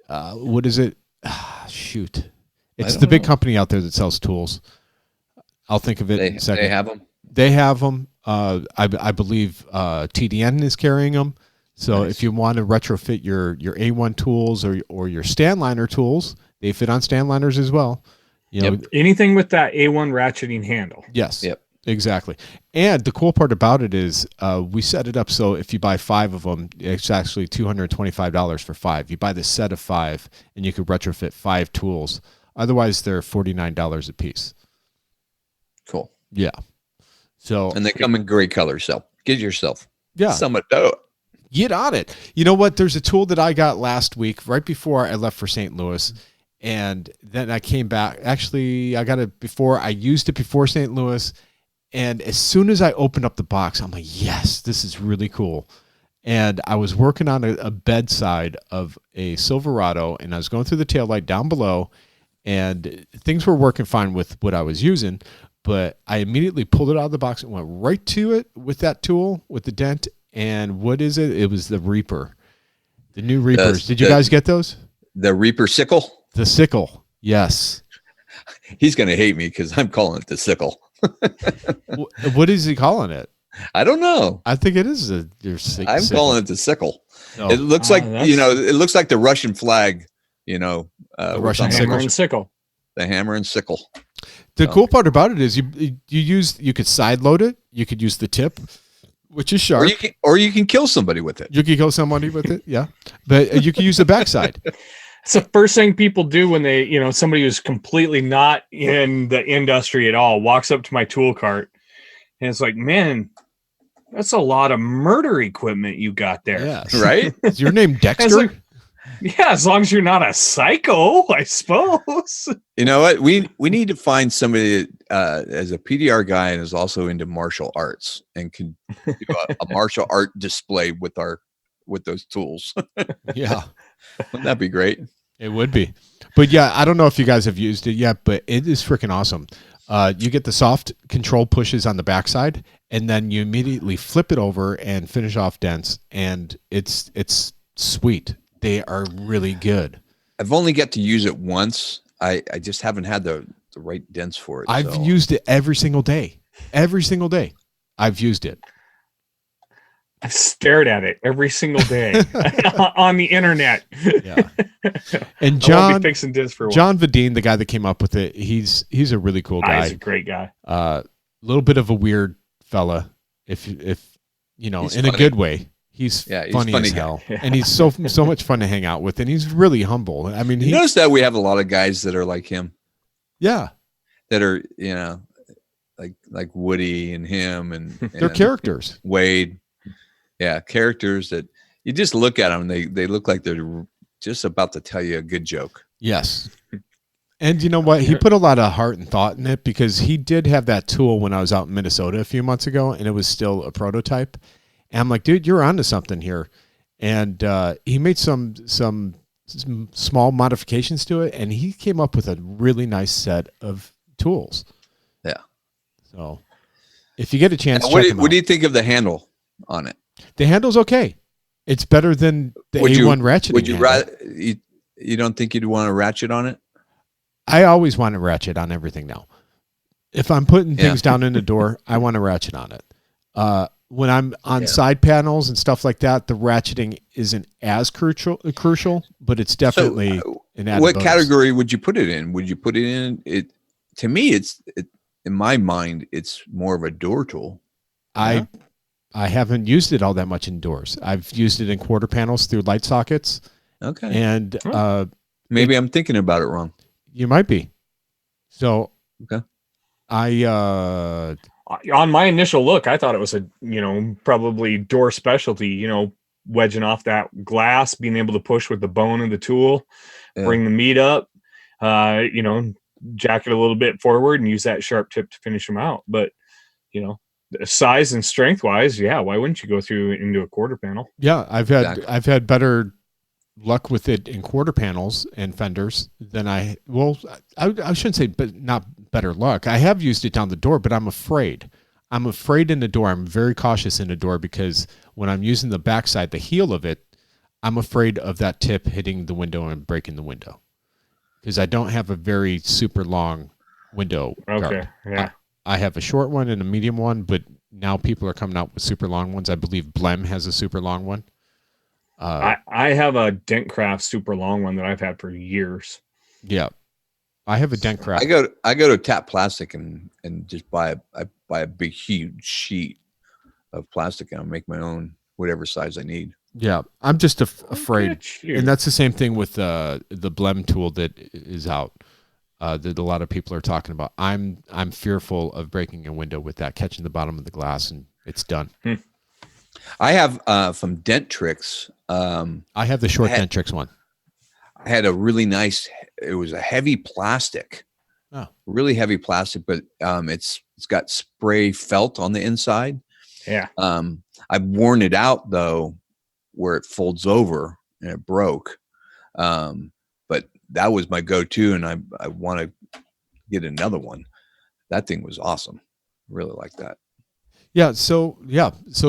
what is it? Shoot, it's the big company out there that sells tools. I'll think of it in a second. They have them. They have them. I believe TDN is carrying them. So if you want to retrofit your A1 tools or your Stanliner tools, they fit on Stanliners as well. You know, anything with that A1 ratcheting handle. Yes. Yep. Exactly. And the cool part about it is we set it up so if you buy 5 of them, it's actually $225 for 5. You buy the set of 5 and you could retrofit 5 tools. Otherwise, they're $49 a piece. Cool. Yeah. So and they come in great colors. So get yourself some of those. Get on it. You know what? There's a tool that I got last week right before I left for St. Louis. And then I came back. Actually, I got it before. I used it before St. Louis. And as soon as I opened up the box, I'm like, yes, this is really cool. And I was working on a bedside of a Silverado, and I was going through the taillight down below, and things were working fine with what I was using. But I immediately pulled it out of the box and went right to it with that tool, with the dent. And what is it? It was the Reaper, the new Reapers. Did you guys get those? The Reaper sickle? The sickle, yes. He's going to hate me because I'm calling it the sickle. What is he calling it? I don't know. I think it is I'm sickle. calling it the sickle. Oh. It looks like, it looks like the Russian flag, the Russian hammer and sickle. The hammer and sickle. The cool part about it is you could side load it. You could use the tip, which is sharp. Or you can kill somebody with it. You can kill somebody with it, yeah. But you can use the backside. It's the first thing people do when they, somebody who's completely not in the industry at all walks up to my tool cart and it's like, man, that's a lot of murder equipment you got there. Yes. Right? Is your name Dexter? Like, yeah, as long as you're not a psycho, I suppose. You know what? We need to find somebody as a PDR guy and is also into martial arts and can do a martial art display with those tools. Yeah. Wouldn't that be great? It would be. But yeah, I don't know if you guys have used it yet, but it is freaking awesome. You get the soft control pushes on the backside, and then you immediately flip it over and finish off dents, and it's sweet. They are really good. I've only got to use it once. I just haven't had the right dents for it. I've used it every single day. Every single day I've used it. I've stared at it every single day on the internet. Yeah. And John fixing this for a while. John Vadine, the guy that came up with it, he's a really cool guy. He's a great guy. A little bit of a weird fella, if in funny. A good way. He's funny as hell, and he's so much fun to hang out with, and he's really humble. I mean, you notice that we have a lot of guys that are like him. Yeah, that are like Woody and him, and they're characters. Wade. Yeah, characters that you just look at them, they look like they're just about to tell you a good joke. Yes. And you know what? He put a lot of heart and thought in it because he did have that tool when I was out in Minnesota a few months ago, and it was still a prototype. And I'm like, dude, you're onto something here. And he made some small modifications to it, and he came up with a really nice set of tools. Yeah. So if you get a chance, what do you think of the handle on it? The handle's okay. It's better than the A1 ratcheting. Would you don't think you'd want a ratchet on it? I always want a ratchet on everything now. If I'm putting things down in the door, I want a ratchet on it. When I'm on side panels and stuff like that, the ratcheting isn't as crucial, but it's definitely an added What bonus. category would you put it in? Would you put it in it? To me, it's in my mind, it's more of a door tool. I haven't used it all that much indoors. I've used it in quarter panels through light sockets. Okay. And maybe I'm thinking about it wrong. You might be. So okay. On my initial look, I thought it was probably door specialty, wedging off that glass, being able to push with the bone of the tool, bring the meat up, jack it a little bit forward and use that sharp tip to finish them out. But, size and strength wise, yeah, why wouldn't you go through into a quarter panel? Yeah, Exactly. I've had better luck with it in quarter panels and fenders than I shouldn't say, but not better luck. I have used it down the door, but I'm afraid. I'm afraid in the door. I'm very cautious in the door because when I'm using the backside, the heel of it, I'm afraid of that tip hitting the window and breaking the window because I don't have a very super long window guard. Yeah. I have a short one and a medium one, but now people are coming out with super long ones. I believe Blem has a super long one. I have a Dentcraft super long one that I've had for years. Yeah, I have a Dentcraft. I go to Tap Plastic and just buy a big huge sheet of plastic and I'll make my own whatever size I need. Yeah, I'm just afraid, and that's the same thing with the Blem tool that is out. That a lot of people are talking about. I'm fearful of breaking a window with that, catching the bottom of the glass, and it's done. I have from Dent Tricks. I have the short Dent Tricks one. I had a really nice. It was a heavy plastic, really heavy plastic, but it's got spray felt on the inside. Yeah. I've worn it out though, where it folds over and it broke. But that was my go-to, and I want to get another one. That thing was awesome. Really like that. Yeah. So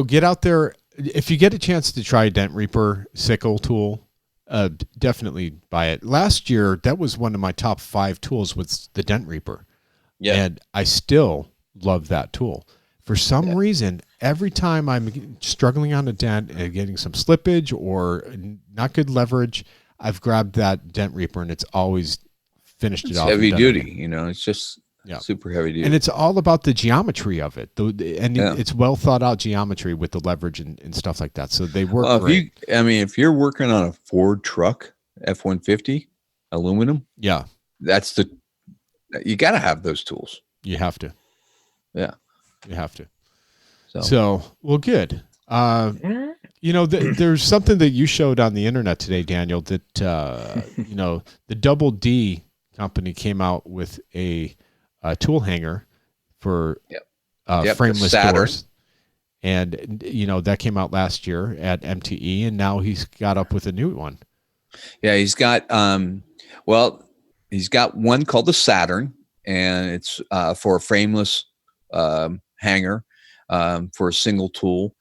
get out there. If you get a chance to try Dent Reaper sickle tool, definitely buy it. Last year, that was one of my top 5 tools was the Dent Reaper. Yeah. And I still love that tool. For some reason, every time I'm struggling on a dent and getting some slippage or not good leverage, I've grabbed that Dent Reaper and it's always finished it off. Heavy duty, it's just super heavy duty. And it's all about the geometry of it. It's well thought out geometry with the leverage and stuff like that. So they work great. If you're working on a Ford truck, F-150, aluminum, you got to have those tools. You have to. Yeah. You have to. So well, good. There's something that you showed on the internet today, Daniel, that, the Double D company came out with a tool hanger for frameless doors. And, that came out last year at MTE, and now he's got up with a new one. Yeah, he's got, he's got one called the Saturn, and it's for a frameless hanger for a single tool,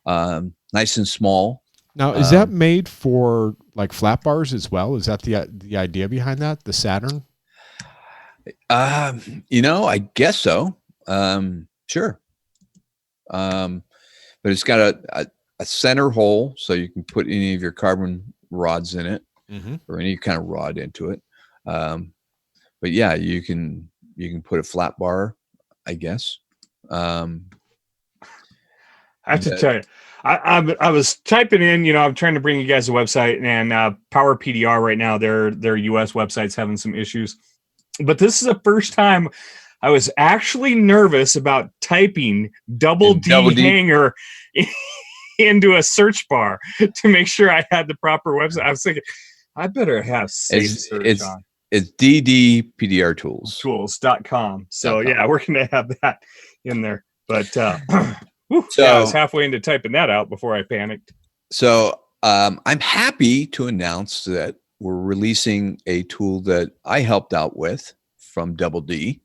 nice and small. Now, is that made for like flat bars as well? Is that the idea behind that, the Saturn? I guess so. Sure. But it's got a center hole so you can put any of your carbon rods in it, or any kind of rod into it. But yeah, you can put a flat bar, I guess. I have to tell you, I was typing in, I'm trying to bring you guys a website, and Power PDR right now, their US website's having some issues. But this is the first time I was actually nervous about typing double D hanger into a search bar to make sure I had the proper website. I was thinking, I better have safe search on. It's DDPDR Tools.com. So yeah, we're going to have that in there. But I was halfway into typing that out before I panicked. So I'm happy to announce that we're releasing a tool that I helped out with from Double D.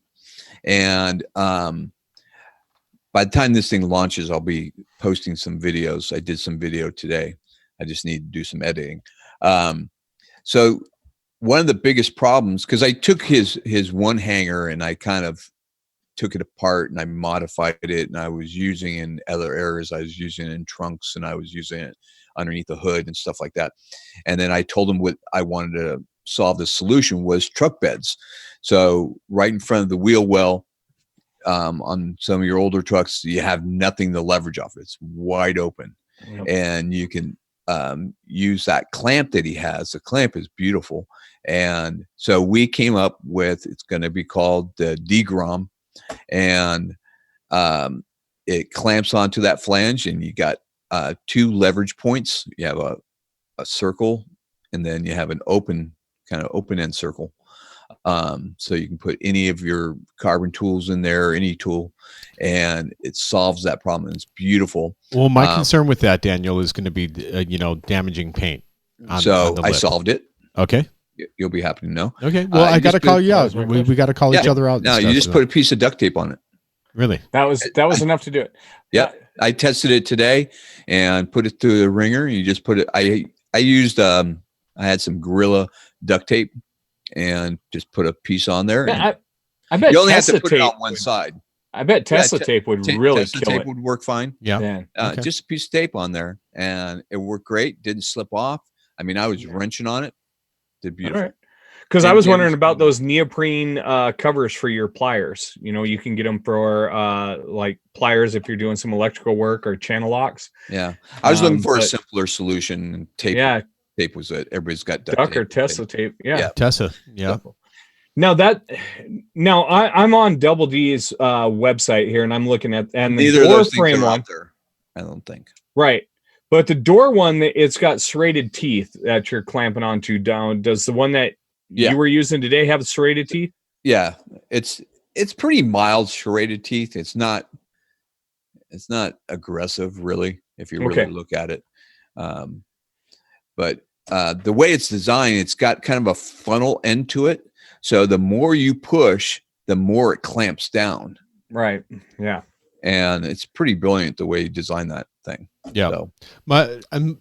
And by the time this thing launches, I'll be posting some videos. I did some video today. I just need to do some editing. So one of the biggest problems, because I took his one hanger and I kind of took it apart and I modified it, and I was using in other areas. I was using it in trunks, and I was using it underneath the hood and stuff like that. And then I told him what I wanted to solve the solution was truck beds. So right in front of the wheel well, on some of your older trucks, you have nothing to leverage off. It's wide open. Yep. And you can use that clamp that he has. The clamp is beautiful. And so we came up with, it's going to be called the D Gromm, and it clamps onto that flange, and you got 2 leverage points. You have a circle, and then you have an open end circle. So you can put any of your carbon tools in there, any tool, and it solves that problem. It's beautiful. Well, my concern with that, Daniel, is going to be, damaging paint. So I solved it. Okay. You'll be happy to know. Okay. Well, I got to call you out. We got to call each other out. No, you just put a piece of duct tape on it. Really? That was enough to do it. Yeah. I tested it today and put it through the ringer. You just put it. I used I had some Gorilla duct tape and just put a piece on there. Yeah, I bet you only have to put it on one side. I bet Tesla tape would really Tesla kill tape it. would work fine. Yeah. Okay. Just a piece of tape on there, and it worked great. Didn't slip off. I mean, I was wrenching on it. Did beautiful. Because I was wondering about those neoprene covers for your pliers. You can get them for like pliers if you're doing some electrical work or channel locks. Yeah, I was looking for a simpler solution. Tape. Yeah, tape was it. Everybody's got duct tape. Or Tesla tape. Yeah, Tesla. Yeah. Now I'm on Double D's website here, and I'm looking at and neither the of those frame things are one. out there. I don't think. Right. But the door one, it's got serrated teeth that you're clamping onto down. Does the one that you were using today have serrated teeth? Yeah, it's pretty mild serrated teeth. It's not aggressive, really, if you really look at it. But the way it's designed, it's got kind of a funnel end to it. So the more you push, the more it clamps down. Right. Yeah. And it's pretty brilliant the way you design that thing. Yeah. So. I'm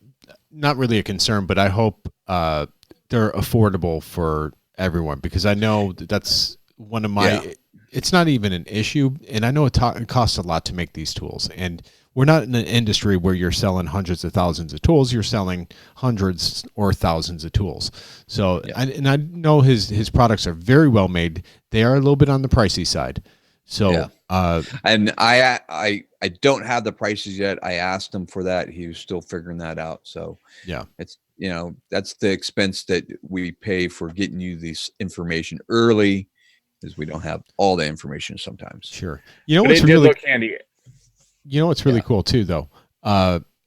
not really a concern, but I hope they're affordable for everyone, because I know that's one of my, it's not even an issue. And I know it costs a lot to make these tools. And we're not in an industry where you're selling hundreds of thousands of tools. You're selling hundreds or thousands of tools. So, I know his products are very well made. They are a little bit on the pricey side. So, and I don't have the prices yet. I asked him for that. He was still figuring that out. So it's, that's the expense that we pay for getting you this information early, because we don't have all the information sometimes. Sure. What's really look handy. What's really cool too, though.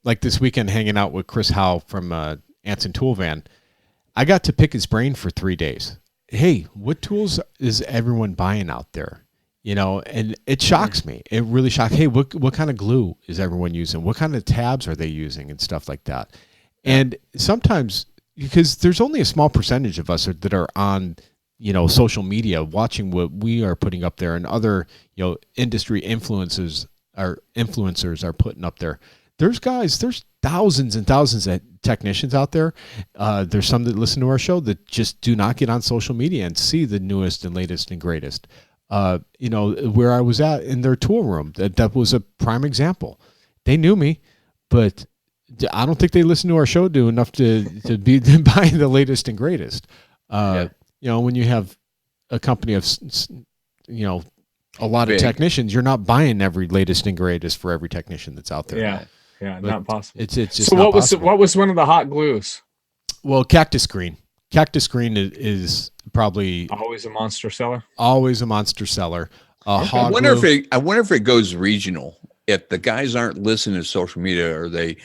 Like this weekend, hanging out with Chris Howe from Anson Tool Van, I got to pick his brain for 3 days. Hey, what tools is everyone buying out there? And it shocks me. It really shocks. Hey, what kind of glue is everyone using? What kind of tabs are they using and stuff like that? And sometimes, because there's only a small percentage of us that are on, social media watching what we are putting up there, and other, industry influencers are putting up there. There's thousands and thousands of technicians out there. There's some that listen to our show that just do not get on social media and see the newest and latest and greatest. Where I was at in their tool room, that was a prime example. They knew me, but I don't think they listened to our show enough to be buying the latest and greatest. When you have a company of, a lot of technicians, you're not buying every latest and greatest for every technician that's out there. Yeah, not possible. It's just so. Not what was one of the hot glues? Well, Cactus Green. Cactus Green is probably always a monster seller. Always a monster seller. I wonder if it goes regional. If the guys aren't listening to social media, are they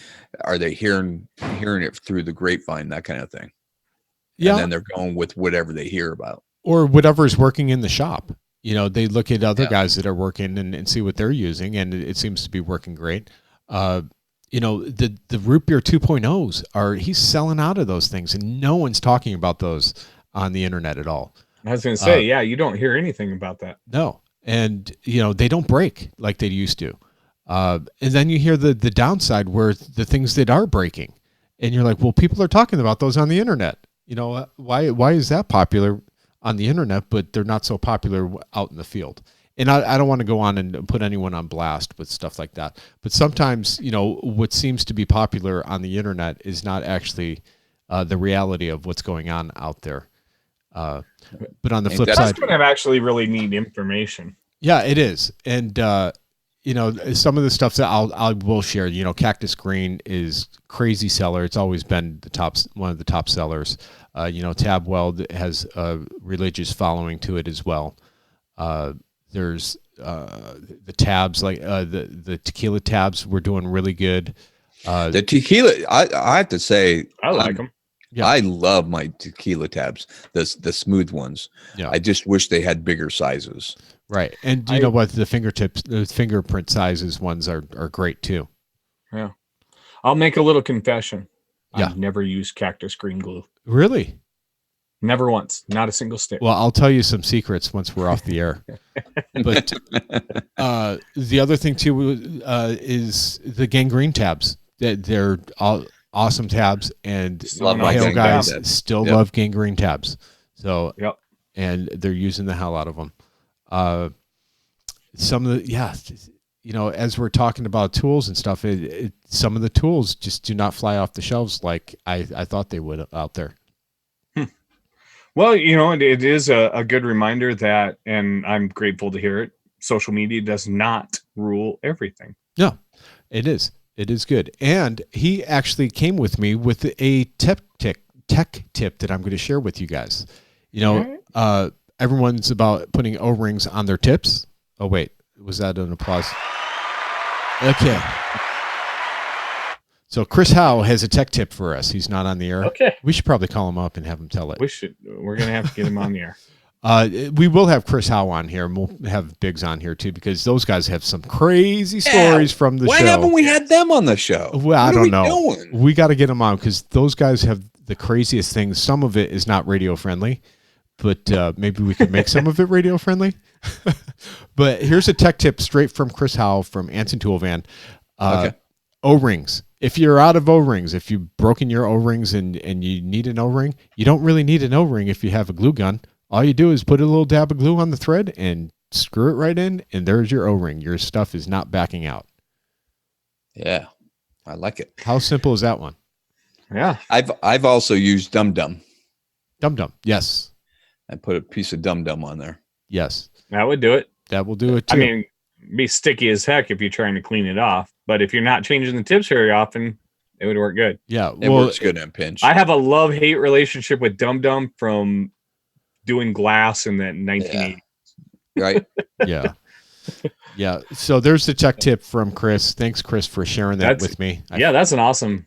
hearing it through the grapevine, that kind of thing? Yeah. And then they're going with whatever they hear about, or whatever is working in the shop. They look at other guys that are working and see what they're using, and it seems to be working great. The root beer 2.0s he's selling out of those things, and no one's talking about those on the internet at all. I was going to say, you don't hear anything about that. No. And, they don't break like they used to. And then you hear the downside, where the things that are breaking, and you're like, well, people are talking about those on the internet. Why is that popular on the internet, but they're not so popular out in the field? And I don't want to go on and put anyone on blast with stuff like that. But sometimes, what seems to be popular on the internet is not actually the reality of what's going on out there. But on the flip side, that's going to actually really need information. Yeah, it is. And, some of the stuff that I will share, Cactus Green is crazy seller. It's always been one of the top sellers. Tab Weld has a religious following to it as well. There's the tabs, like the tequila tabs were doing really good. The tequila, I have to say, I like them. Yeah. I love my tequila tabs, the smooth ones. Yeah. I just wish they had bigger sizes. Right. And you know what? The fingerprint sizes ones are great too. Yeah. I'll make a little confession. Yeah. I've never used cactus green glue. Really? Never once. Not a single stick. Well, I'll tell you some secrets once we're off the air. But the other thing too is the gangrene tabs. They're all awesome tabs, and Love my Ohio gangrene guys tabs. still love gangrene tabs. So Yep. and they're using the hell out of them. Some of the as we're talking about tools and stuff, some of the tools just do not fly off the shelves like I thought they would out there. Well, it is a good reminder that, and I'm grateful to hear it, social media does not rule everything. No, it is. It is good. And he actually came with me with a tech tip that I'm going to share with you guys. Everyone's about putting O-rings on their tips. Oh, wait. Was that an applause? Okay. So Chris Howe has a tech tip for us. He's not on the air. Okay. We should probably call him up and have him tell it. We're going to have to get him on the air. We will have Chris Howe on here, and we'll have Biggs on here too, because those guys have some crazy stories from the show. Why haven't we had them on the show? Well, I don't know. Doing? We got to get them on because those guys have the craziest things. Some of it is not radio friendly, but maybe we could make some of it radio friendly. But here's a tech tip straight from Chris Howe from Anson Tool Van. Okay. O-rings. If you're out of O-rings, if you've broken your O-rings and you need an O-ring, you don't really need an O-ring if you have a glue gun. All you do is put a little dab of glue on the thread and screw it right in, and there's your O-ring. Your stuff is not backing out. Yeah, I like it. How simple is that one? Yeah. I've also used Dum Dum. Dum Dum. Yes. I put a piece of Dum Dum on there. Yes. That would do it. That will do it too. I mean, be sticky as heck if you're trying to clean it off. But if you're not changing the tips very often, it would work good. Yeah. It works good in a pinch. I have a love-hate relationship with Dum Dum from doing glass in the 1980s. Yeah. Right? Yeah. Yeah. So there's the tech tip from Chris. Thanks, Chris, for sharing that with me. That's an awesome.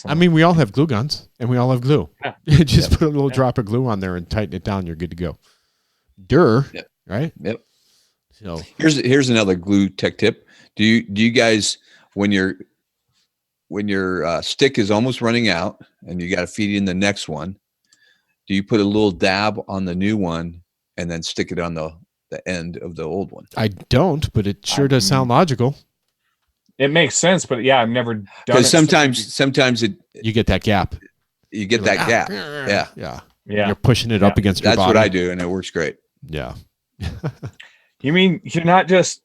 I mean, we all have glue guns and we all have glue. Yeah. Just put a little drop of glue on there and tighten it down. You're good to go. Yep. Right? Yep. So here's another glue tech tip. Do you guys, when your stick is almost running out and you got to feed in the next one, do you put a little dab on the new one and then stick it on the end of the old one? I don't, but it sure does sound logical. It makes sense, but yeah, I've never done it. Because sometimes you get that gap. You get that gap. Yeah. Yeah. You're pushing it up against your That's body. what I do, and it works great. Yeah. You mean you're not just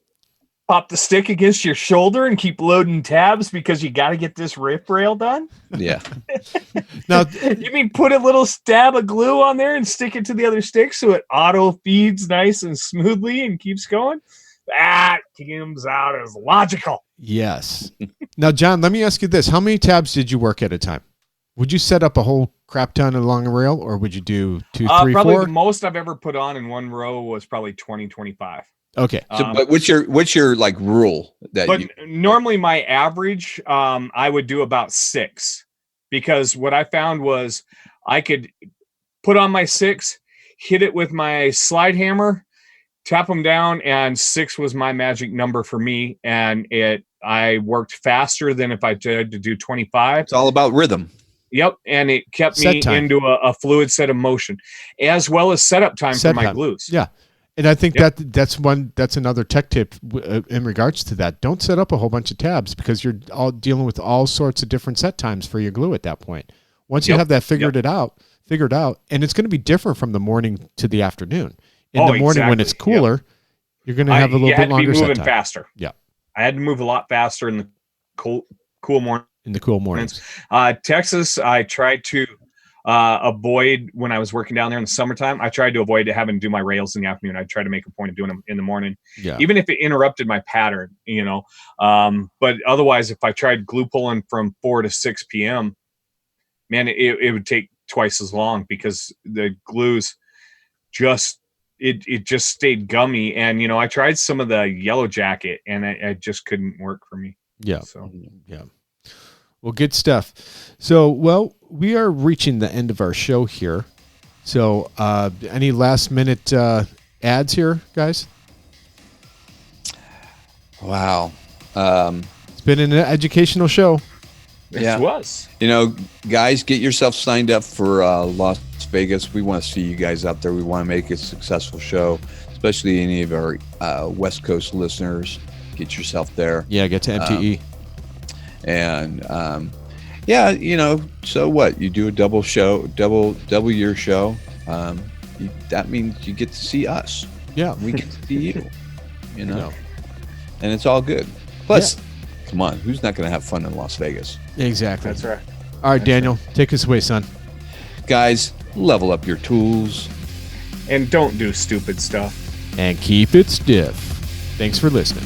pop the stick against your shoulder and keep loading tabs because you got to get this rip rail done? Yeah. Now, you mean put a little stab of glue on there and stick it to the other stick so it auto feeds nice and smoothly and keeps going? That comes out as logical. Yes. Now, John, let me ask you this. How many tabs did you work at a time? Would you set up a whole crap ton along a rail, or would you do 2, 3, probably 4? The most I've ever put on in one row was probably 20, 25. Okay. So, but what's your like rule normally my average, I would do about 6, because what I found was I could put on my 6, hit it with my slide hammer, tap them down, and 6 was my magic number for me. And I worked faster than if I tried to do 25. It's all about rhythm. Yep, and it kept me into a fluid set of motion, as well as setup time for my glues. Yeah, and I think that's another tech tip in regards to that. Don't set up a whole bunch of tabs because you're all dealing with all sorts of different set times for your glue at that point. Once you have that figured out, and it's going to be different from the morning to the afternoon. In the morning when it's cooler, you're going to have a little bit longer set time. Moving faster. Yeah, I had to move a lot faster in the cool morning. In the cool mornings. Texas, I tried to avoid when I was working down there in the summertime. I tried to avoid having to do my rails in the afternoon. I tried to make a point of doing them in the morning, even if it interrupted my pattern, But otherwise, if I tried glue pulling from 4 to 6 p.m., man, it would take twice as long because the glues just stayed gummy. And I tried some of the yellow jacket, and it just couldn't work for me. Yeah. So yeah. Well, good stuff. So, well, we are reaching the end of our show here. So, any last minute ads here, guys? Wow. It's been an educational show. It was. You know, guys, get yourself signed up for Las Vegas. We want to see you guys out there. We want to make it a successful show, especially any of our West Coast listeners. Get yourself there. Yeah, get to MTE. Yeah, you know, so what? You do a double year show. That means you get to see us. Yeah. We get to see you, you know, and it's all good. Plus, come on, who's not going to have fun in Las Vegas? Exactly. That's right. All right, Daniel, take us away, son. Guys, level up your tools. And don't do stupid stuff. And keep it stiff. Thanks for listening.